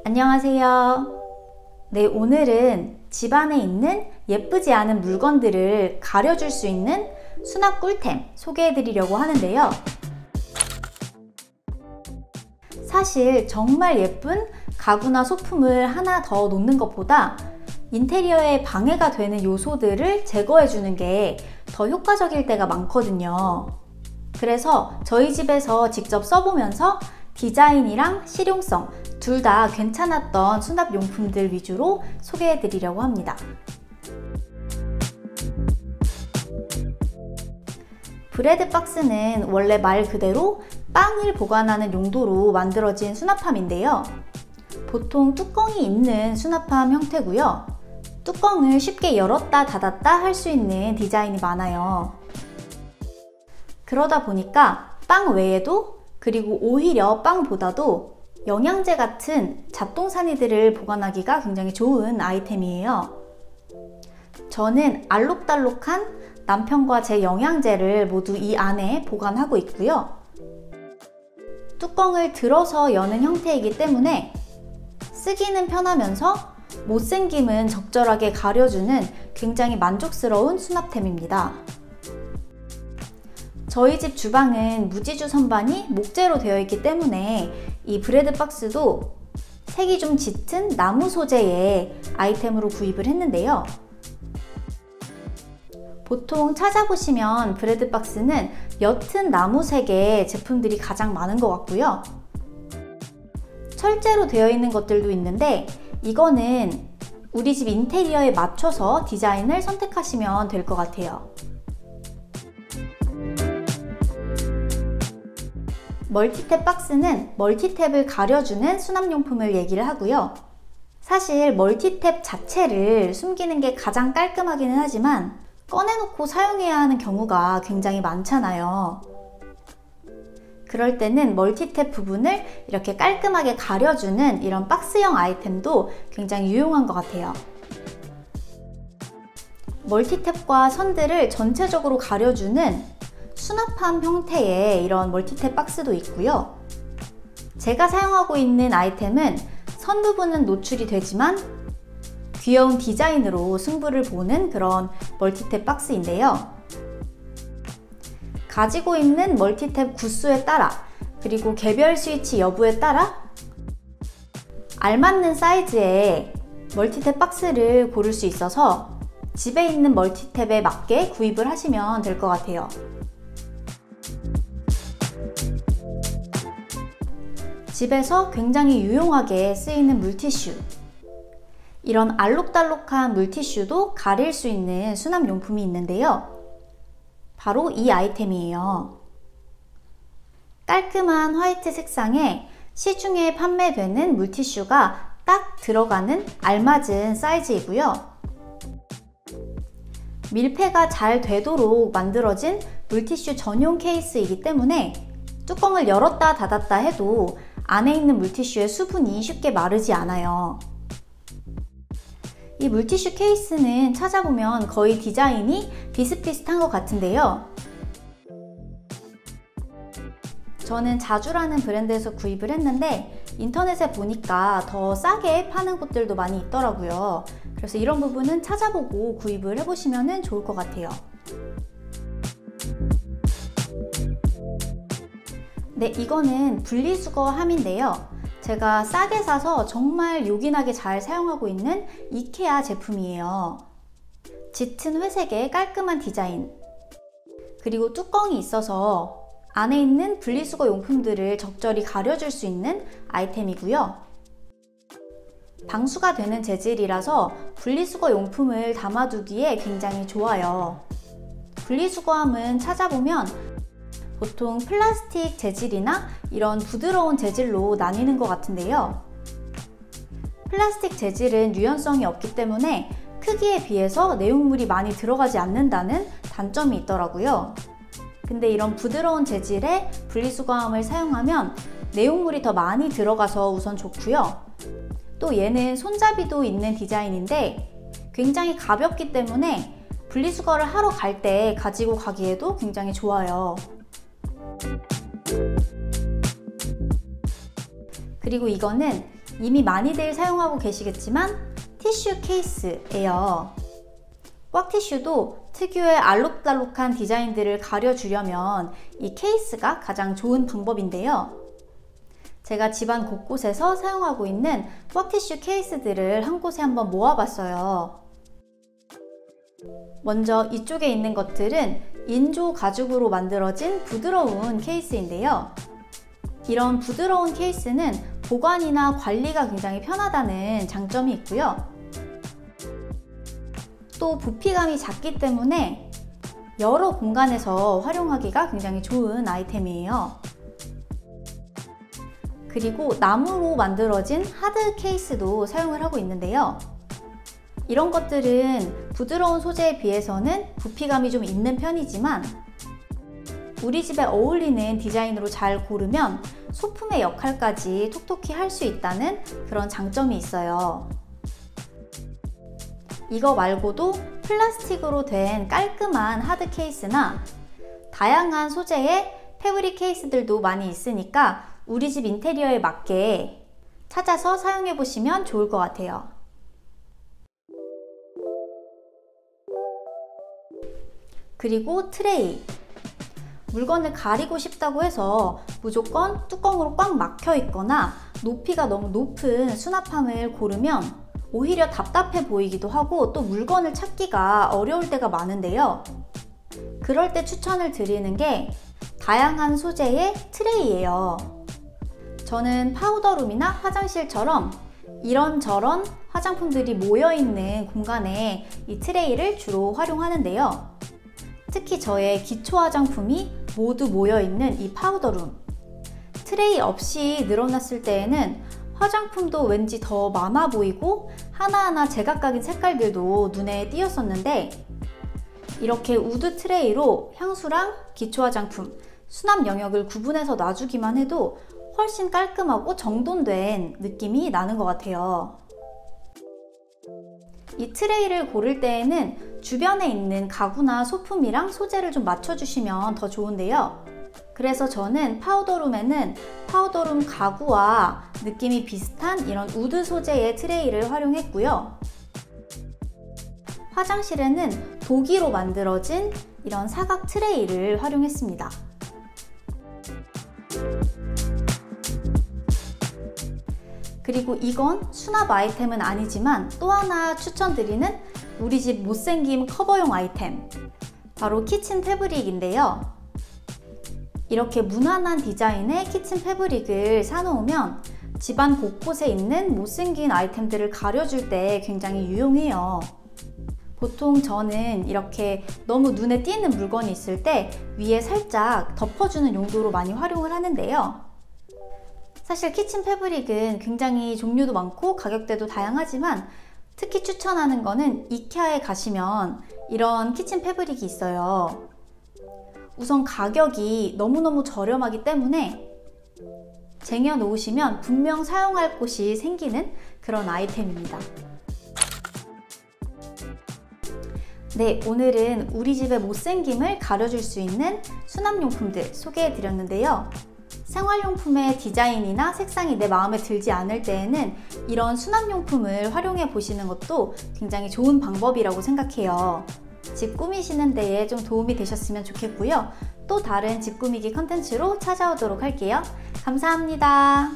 안녕하세요. 네, 오늘은 집 안에 있는 예쁘지 않은 물건들을 가려줄 수 있는 수납 꿀템 소개해 드리려고 하는데요. 사실 정말 예쁜 가구나 소품을 하나 더 놓는 것보다 인테리어에 방해가 되는 요소들을 제거해 주는 게 더 효과적일 때가 많거든요. 그래서 저희 집에서 직접 써보면서 디자인이랑 실용성 둘 다 괜찮았던 수납용품들 위주로 소개해 드리려고 합니다. 브레드 박스는 원래 말 그대로 빵을 보관하는 용도로 만들어진 수납함인데요. 보통 뚜껑이 있는 수납함 형태고요. 뚜껑을 쉽게 열었다 닫았다 할 수 있는 디자인이 많아요. 그러다 보니까 빵 외에도, 그리고 오히려 빵보다도 영양제 같은 잡동사니들을 보관하기가 굉장히 좋은 아이템이에요. 저는 알록달록한 남편과 제 영양제를 모두 이 안에 보관하고 있고요. 뚜껑을 들어서 여는 형태이기 때문에 쓰기는 편하면서 못생김은 적절하게 가려주는 굉장히 만족스러운 수납템입니다. 저희 집 주방은 무지주 선반이 목재로 되어 있기 때문에 이 브레드 박스도 색이 좀 짙은 나무 소재의 아이템으로 구입을 했는데요. 보통 찾아보시면 브레드 박스는 옅은 나무색의 제품들이 가장 많은 것 같고요. 철제로 되어 있는 것들도 있는데 이거는 우리 집 인테리어에 맞춰서 디자인을 선택하시면 될 것 같아요. 멀티탭 박스는 멀티탭을 가려주는 수납용품을 얘기를 하고요. 사실 멀티탭 자체를 숨기는 게 가장 깔끔하기는 하지만 꺼내놓고 사용해야 하는 경우가 굉장히 많잖아요. 그럴 때는 멀티탭 부분을 이렇게 깔끔하게 가려주는 이런 박스형 아이템도 굉장히 유용한 것 같아요. 멀티탭과 선들을 전체적으로 가려주는 수납함 형태의 이런 멀티탭 박스도 있고요. 제가 사용하고 있는 아이템은 선 부분은 노출이 되지만 귀여운 디자인으로 승부를 보는 그런 멀티탭 박스인데요. 가지고 있는 멀티탭 구수에 따라, 그리고 개별 스위치 여부에 따라 알맞는 사이즈의 멀티탭 박스를 고를 수 있어서 집에 있는 멀티탭에 맞게 구입을 하시면 될 것 같아요. 집에서 굉장히 유용하게 쓰이는 물티슈. 이런 알록달록한 물티슈도 가릴 수 있는 수납용품이 있는데요. 바로 이 아이템이에요. 깔끔한 화이트 색상에 시중에 판매되는 물티슈가 딱 들어가는 알맞은 사이즈이고요. 밀폐가 잘 되도록 만들어진 물티슈 전용 케이스이기 때문에 뚜껑을 열었다 닫았다 해도 안에 있는 물티슈의 수분이 쉽게 마르지 않아요. 이 물티슈 케이스는 찾아보면 거의 디자인이 비슷비슷한 것 같은데요. 저는 자주라는 브랜드에서 구입을 했는데 인터넷에 보니까 더 싸게 파는 곳들도 많이 있더라고요. 그래서 이런 부분은 찾아보고 구입을 해보시면 좋을 것 같아요. 네, 이거는 분리수거함인데요. 제가 싸게 사서 정말 요긴하게 잘 사용하고 있는 이케아 제품이에요. 짙은 회색의 깔끔한 디자인, 그리고 뚜껑이 있어서 안에 있는 분리수거 용품들을 적절히 가려줄 수 있는 아이템이고요. 방수가 되는 재질이라서 분리수거 용품을 담아두기에 굉장히 좋아요. 분리수거함은 찾아보면 보통 플라스틱 재질이나 이런 부드러운 재질로 나뉘는 것 같은데요. 플라스틱 재질은 유연성이 없기 때문에 크기에 비해서 내용물이 많이 들어가지 않는다는 단점이 있더라고요. 근데 이런 부드러운 재질의 분리수거함을 사용하면 내용물이 더 많이 들어가서 우선 좋고요. 또 얘는 손잡이도 있는 디자인인데 굉장히 가볍기 때문에 분리수거를 하러 갈 때 가지고 가기에도 굉장히 좋아요. 그리고 이거는 이미 많이들 사용하고 계시겠지만 티슈 케이스예요. 꽉 티슈도 특유의 알록달록한 디자인들을 가려주려면 이 케이스가 가장 좋은 방법인데요. 제가 집안 곳곳에서 사용하고 있는 꽉 티슈 케이스들을 한 곳에 한번 모아봤어요. 먼저 이쪽에 있는 것들은 인조 가죽으로 만들어진 부드러운 케이스인데요. 이런 부드러운 케이스는 보관이나 관리가 굉장히 편하다는 장점이 있고요. 또 부피감이 작기 때문에 여러 공간에서 활용하기가 굉장히 좋은 아이템이에요. 그리고 나무로 만들어진 하드 케이스도 사용을 하고 있는데요. 이런 것들은 부드러운 소재에 비해서는 부피감이 좀 있는 편이지만 우리 집에 어울리는 디자인으로 잘 고르면 소품의 역할까지 톡톡히 할 수 있다는 그런 장점이 있어요. 이거 말고도 플라스틱으로 된 깔끔한 하드 케이스나 다양한 소재의 패브릭 케이스들도 많이 있으니까 우리 집 인테리어에 맞게 찾아서 사용해 보시면 좋을 것 같아요. 그리고 트레이. 물건을 가리고 싶다고 해서 무조건 뚜껑으로 꽉 막혀 있거나 높이가 너무 높은 수납함을 고르면 오히려 답답해 보이기도 하고 또 물건을 찾기가 어려울 때가 많은데요. 그럴 때 추천을 드리는 게 다양한 소재의 트레이예요. 저는 파우더룸이나 화장실처럼 이런저런 화장품들이 모여있는 공간에 이 트레이를 주로 활용하는데요. 특히 저의 기초 화장품이 모두 모여있는 이 파우더룸. 트레이 없이 늘어났을 때에는 화장품도 왠지 더 많아 보이고 하나하나 제각각인 색깔들도 눈에 띄었었는데 이렇게 우드 트레이로 향수랑 기초 화장품, 수납 영역을 구분해서 놔주기만 해도 훨씬 깔끔하고 정돈된 느낌이 나는 것 같아요. 이 트레이를 고를 때에는 주변에 있는 가구나 소품이랑 소재를 좀 맞춰주시면 더 좋은데요. 그래서 저는 파우더룸에는 파우더룸 가구와 느낌이 비슷한 이런 우드 소재의 트레이를 활용했고요. 화장실에는 도기로 만들어진 이런 사각 트레이를 활용했습니다. 그리고 이건 수납 아이템은 아니지만 또 하나 추천드리는 우리 집 못생김 커버용 아이템, 바로 키친 패브릭인데요. 이렇게 무난한 디자인의 키친 패브릭을 사놓으면 집안 곳곳에 있는 못생긴 아이템들을 가려줄 때 굉장히 유용해요. 보통 저는 이렇게 너무 눈에 띄는 물건이 있을 때 위에 살짝 덮어주는 용도로 많이 활용을 하는데요. 사실 키친 패브릭은 굉장히 종류도 많고 가격대도 다양하지만 특히 추천하는 거는 이케아에 가시면 이런 키친 패브릭이 있어요. 우선 가격이 너무너무 저렴하기 때문에 쟁여 놓으시면 분명 사용할 곳이 생기는 그런 아이템입니다. 네, 오늘은 우리 집의 못생김을 가려줄 수 있는 수납용품들 소개해 드렸는데요. 생활용품의 디자인이나 색상이 내 마음에 들지 않을 때에는 이런 수납용품을 활용해 보시는 것도 굉장히 좋은 방법이라고 생각해요. 집 꾸미시는 데에 좀 도움이 되셨으면 좋겠고요. 또 다른 집 꾸미기 컨텐츠로 찾아오도록 할게요. 감사합니다.